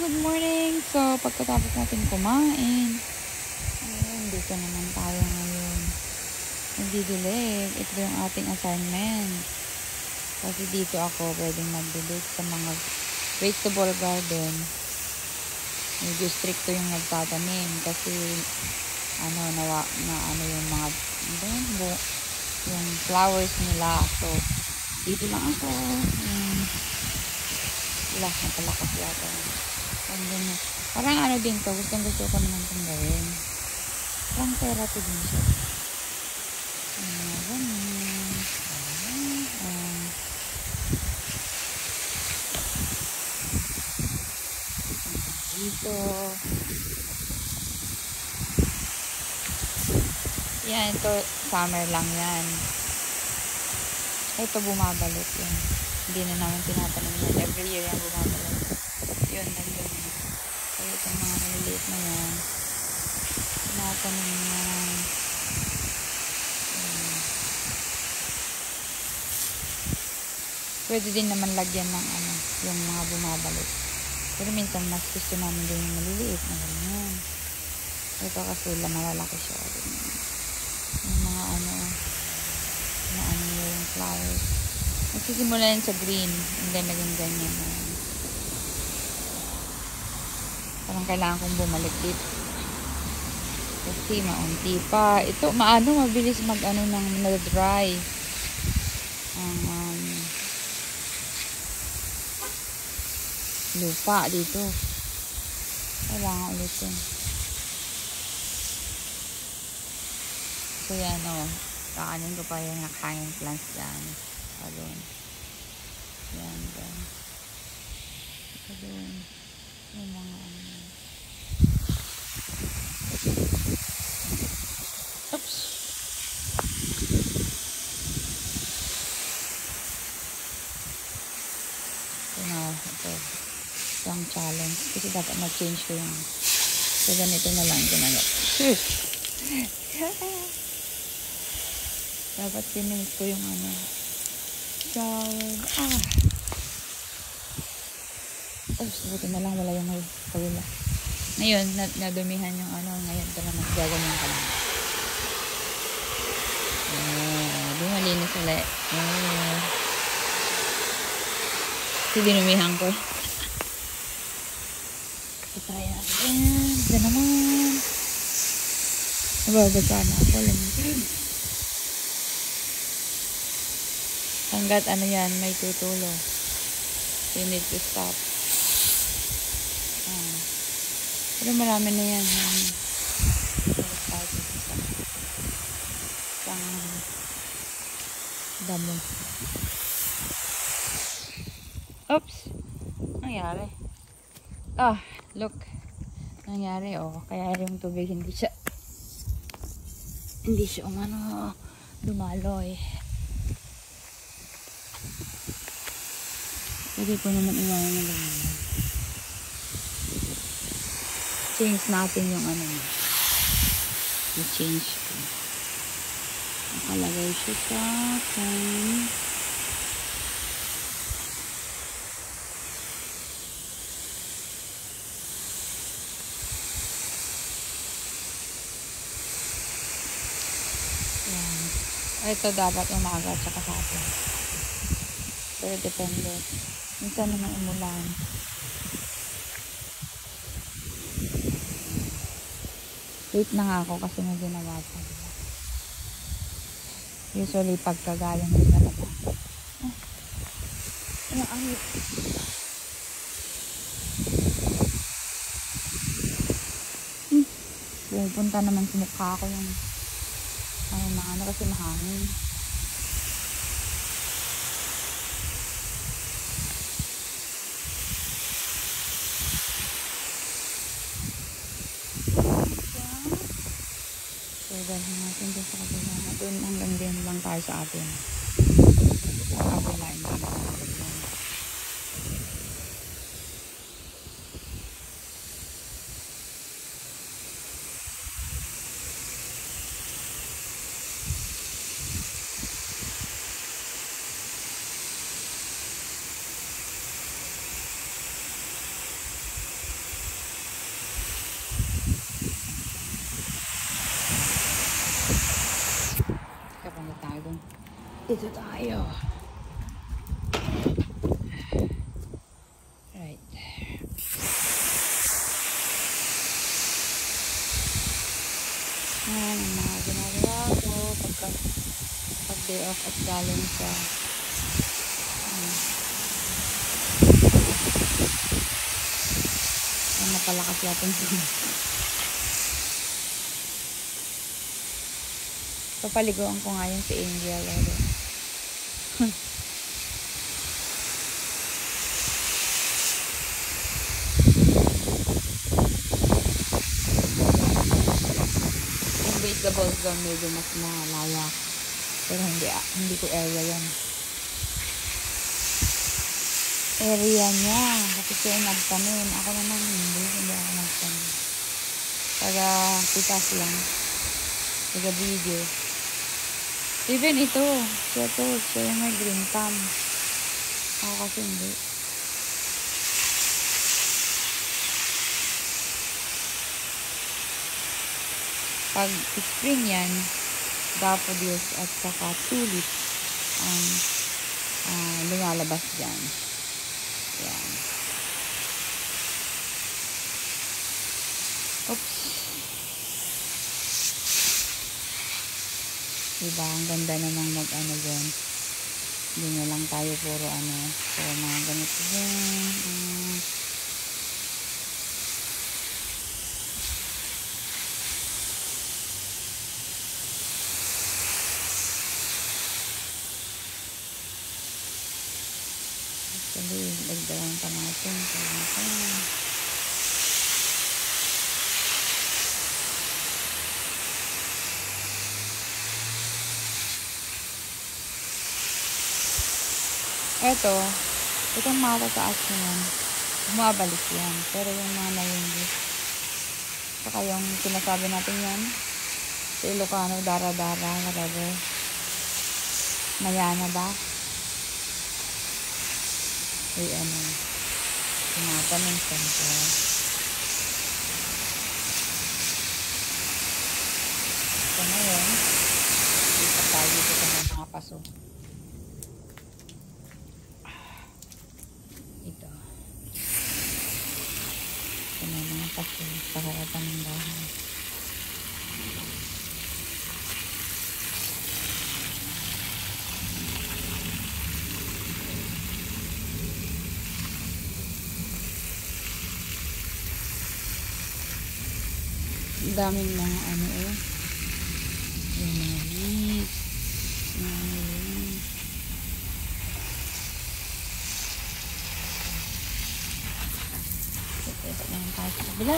good morning. So, pagkatapos natin kumain, ayun, dito naman tayo ngayon. Nagdidilig. Ito yung ating assignment. Kasi dito ako pwedeng magdilig sa mga vegetable garden. Medyo stricto yung nagtatanim kasi yung mga yung flowers nila. So, dito lang ako. Napalakas yata. Parang din to. Gusto ko naman itong gawin. Parang therapy din siya. Dito. Yan, ito summer lang yan. Ito bumabalik yan. Hindi na namin tinatanim yan. Every year yan bumabalik. Yun, nandun. So, itong mga maliliit na yan. Tinatanim yan. Pwede din naman lagyan ng yung mga bumabalik. Pero minsan mas gusto namin din yung maliliit na ganyan. Ito kasi malalaki siya. Yung mga yung flowers. Nagsisimula yan sa green. And then naging ganyan. Parang kailangan kong bumalik dito. Kasi maunti pa. Ito, mabilis ng na-dry. Lupa dito. Kailangan ulit yun. So yan kakanin ko pa yung hanging plants dyan. Alon. Yan dyan. Alon. Yung mga oops. Ito. Isang challenge. Kasi dapat mag-change ko yung so ganito na lang ginagawa. Dapat finish ko yung shower. Buti na lang wala yung kawila. Ngayon, nadumihan yung ngayon ito na naggaganyan ka lang. Di malinis ulit. Kasi dinumihan ko. Try natin. Diyan naman. Nababasa na ako. Hanggat yan, may tutulo. You need to stop. Pero marami na yan. Damo. Oops. Nangyari. Look. Nangyari, kaya yung tubig hindi siya dumaloy. Pwede ko naman iwanan na ganyan. Change natin yung i-change ko. Nakalagay siya sa pan. Ito dapat umaga at saka hapon. Pero depende. Minsan naman umulan. Late na nga ako kasi may ginawa pa. Usually pagkagaling din talaga. Pupunta naman sa mukha ko yung kasi mahangin. So, dahil natin dun sa kabila na dun hanggang din lang tayo sa atin. Kabila din. Dito tayo. Right. Ayan ang mga ginagawa ko pag day off at galing sa napalakas natin sila. Papaliguan ko nga yun si Angel. Yung vegetables doon medyo mas malaya. Pero hindi ko area yan. Area niya. Kasi siya yung nagtanim. Ako naman hindi ako nagtanim. Para pitas lang. Taga video. Even ito. Siya yung may green thumb. Ako kasi hindi. Pag spring yan, daffodils at saka tulip ang lumalabas dyan. Yan. Oops. Diba? Ang ganda namang mag-ano dyan. Hindi na lang tayo puro so mga ganito dyan. Actually, nagdawan pa natin. Itong matataas na yan, bumabalik yan. Pero yung mga nayungis, saka yung sinasabi natin yan, sa Ilocano, dara-dara, whatever. Mayana ba? Ay, tinatanong sento. So, ngayon, dito tayo dito sa mga paso. Ito. Ito na mga paso sa harapan ng bahay. Daming mga yung mga leaves, ito na yung tayo sa kabila.